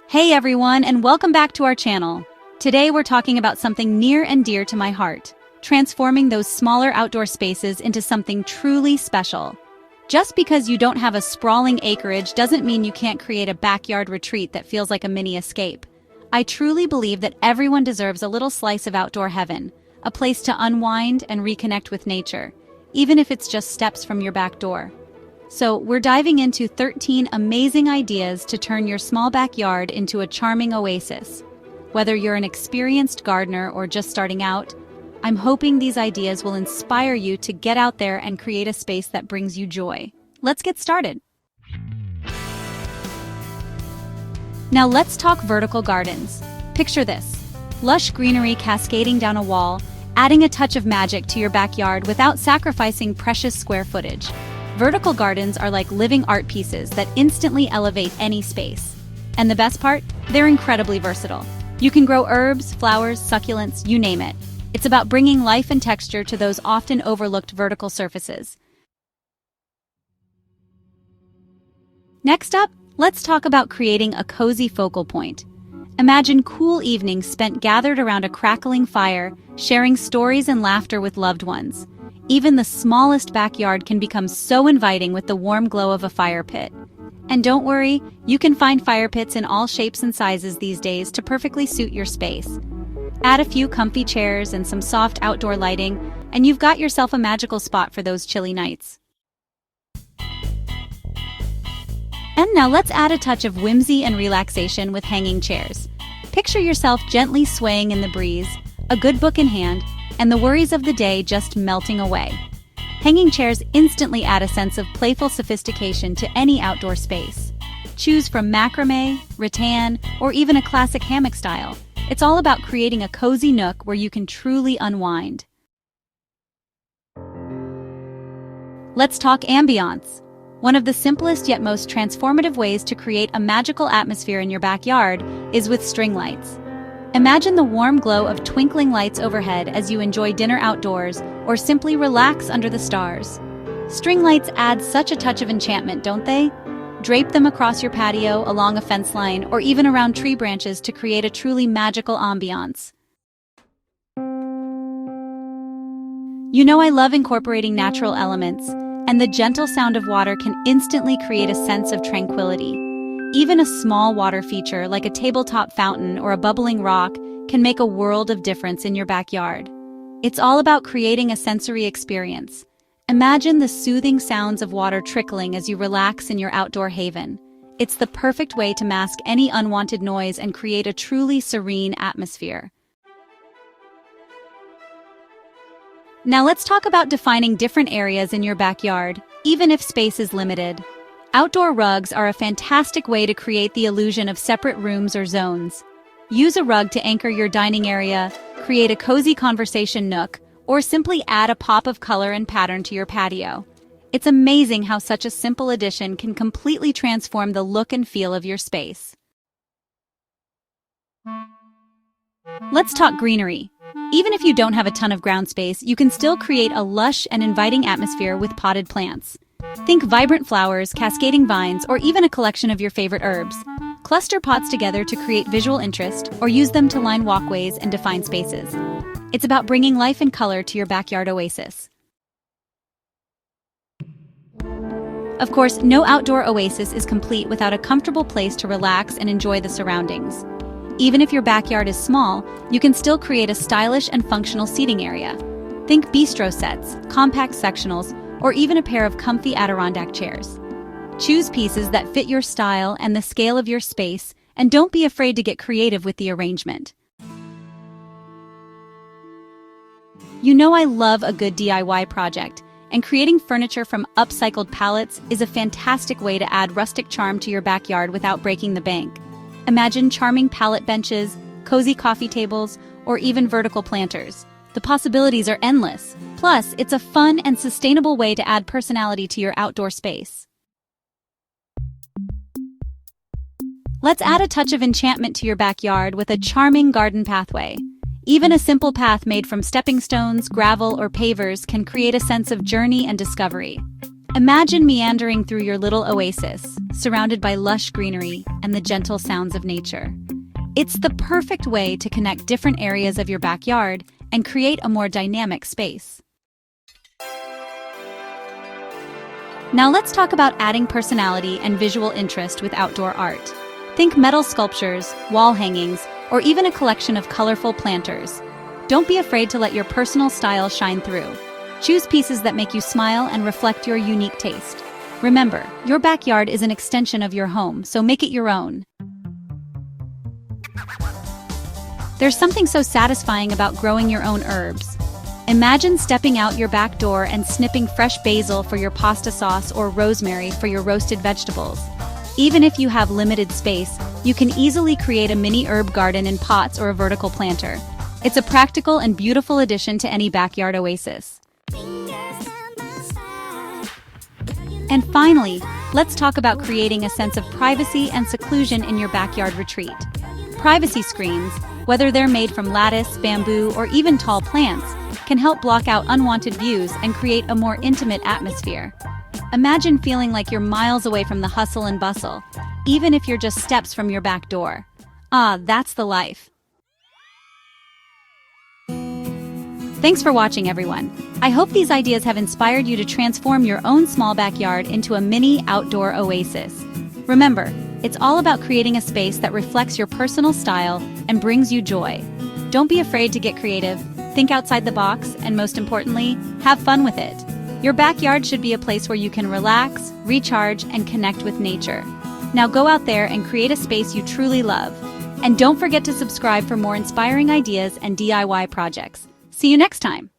Hey everyone, and welcome back to our channel. Today we're talking about something near and dear to my heart, transforming those smaller outdoor spaces into something truly special. Just because you don't have a sprawling acreage doesn't mean you can't create a backyard retreat that feels like a mini escape. I truly believe that everyone deserves a little slice of outdoor heaven, a place to unwind and reconnect with nature, even if it's just steps from your back door. So, we're diving into 13 amazing ideas to turn your small backyard into a charming oasis. Whether you're an experienced gardener or just starting out, I'm hoping these ideas will inspire you to get out there and create a space that brings you joy. Let's get started. Now let's talk vertical gardens. Picture this: lush greenery cascading down a wall, adding a touch of magic to your backyard without sacrificing precious square footage. Vertical gardens are like living art pieces that instantly elevate any space. And the best part? They're incredibly versatile. You can grow herbs, flowers, succulents, you name it. It's about bringing life and texture to those often overlooked vertical surfaces. Next up, let's talk about creating a cozy focal point. Imagine cool evenings spent gathered around a crackling fire, sharing stories and laughter with loved ones. Even the smallest backyard can become so inviting with the warm glow of a fire pit. And don't worry, you can find fire pits in all shapes and sizes these days to perfectly suit your space. Add a few comfy chairs and some soft outdoor lighting, and you've got yourself a magical spot for those chilly nights. And now let's add a touch of whimsy and relaxation with hanging chairs. Picture yourself gently swaying in the breeze, a good book in hand, and the worries of the day just melting away. Hanging chairs instantly add a sense of playful sophistication to any outdoor space. Choose from macrame, rattan, or even a classic hammock style. It's all about creating a cozy nook where you can truly unwind. Let's talk ambiance. One of the simplest yet most transformative ways to create a magical atmosphere in your backyard is with string lights. Imagine the warm glow of twinkling lights overhead as you enjoy dinner outdoors or simply relax under the stars. String lights add such a touch of enchantment, don't they? Drape them across your patio, along a fence line, or even around tree branches to create a truly magical ambiance. You know I love incorporating natural elements, and the gentle sound of water can instantly create a sense of tranquility. Even a small water feature like a tabletop fountain or a bubbling rock can make a world of difference in your backyard. It's all about creating a sensory experience. Imagine the soothing sounds of water trickling as you relax in your outdoor haven. It's the perfect way to mask any unwanted noise and create a truly serene atmosphere. Now let's talk about defining different areas in your backyard, even if space is limited. Outdoor rugs are a fantastic way to create the illusion of separate rooms or zones. Use a rug to anchor your dining area, create a cozy conversation nook, or simply add a pop of color and pattern to your patio. It's amazing how such a simple addition can completely transform the look and feel of your space. Let's talk greenery. Even if you don't have a ton of ground space, you can still create a lush and inviting atmosphere with potted plants. Think vibrant flowers, cascading vines, or even a collection of your favorite herbs. Cluster pots together to create visual interest, or use them to line walkways and define spaces. It's about bringing life and color to your backyard oasis. Of course, no outdoor oasis is complete without a comfortable place to relax and enjoy the surroundings. Even if your backyard is small, you can still create a stylish and functional seating area. Think bistro sets, compact sectionals, or even a pair of comfy Adirondack chairs. Choose pieces that fit your style and the scale of your space, and don't be afraid to get creative with the arrangement. You know I love a good DIY project, and creating furniture from upcycled pallets is a fantastic way to add rustic charm to your backyard without breaking the bank. Imagine charming pallet benches, cozy coffee tables, or even vertical planters. The possibilities are endless. Plus, it's a fun and sustainable way to add personality to your outdoor space. Let's add a touch of enchantment to your backyard with a charming garden pathway. Even a simple path made from stepping stones, gravel, or pavers can create a sense of journey and discovery. Imagine meandering through your little oasis, surrounded by lush greenery and the gentle sounds of nature. It's the perfect way to connect different areas of your backyard and create a more dynamic space. Now let's talk about adding personality and visual interest with outdoor art. Think metal sculptures, wall hangings, or even a collection of colorful planters. Don't be afraid to let your personal style shine through. Choose pieces that make you smile and reflect your unique taste. Remember, your backyard is an extension of your home, so make it your own. There's something so satisfying about growing your own herbs. Imagine stepping out your back door and snipping fresh basil for your pasta sauce or rosemary for your roasted vegetables. Even if you have limited space, you can easily create a mini herb garden in pots or a vertical planter. It's a practical and beautiful addition to any backyard oasis. And finally, let's talk about creating a sense of privacy and seclusion in your backyard retreat. Privacy screens, whether they're made from lattice, bamboo, or even tall plants, can help block out unwanted views and create a more intimate atmosphere. Imagine feeling like you're miles away from the hustle and bustle, even if you're just steps from your back door. Ah, that's the life. Thanks for watching, everyone. I hope these ideas have inspired you to transform your own small backyard into a mini outdoor oasis. Remember, it's all about creating a space that reflects your personal style and brings you joy. Don't be afraid to get creative, think outside the box, and most importantly, have fun with it. Your backyard should be a place where you can relax, recharge, and connect with nature. Now go out there and create a space you truly love. And don't forget to subscribe for more inspiring ideas and DIY projects. See you next time!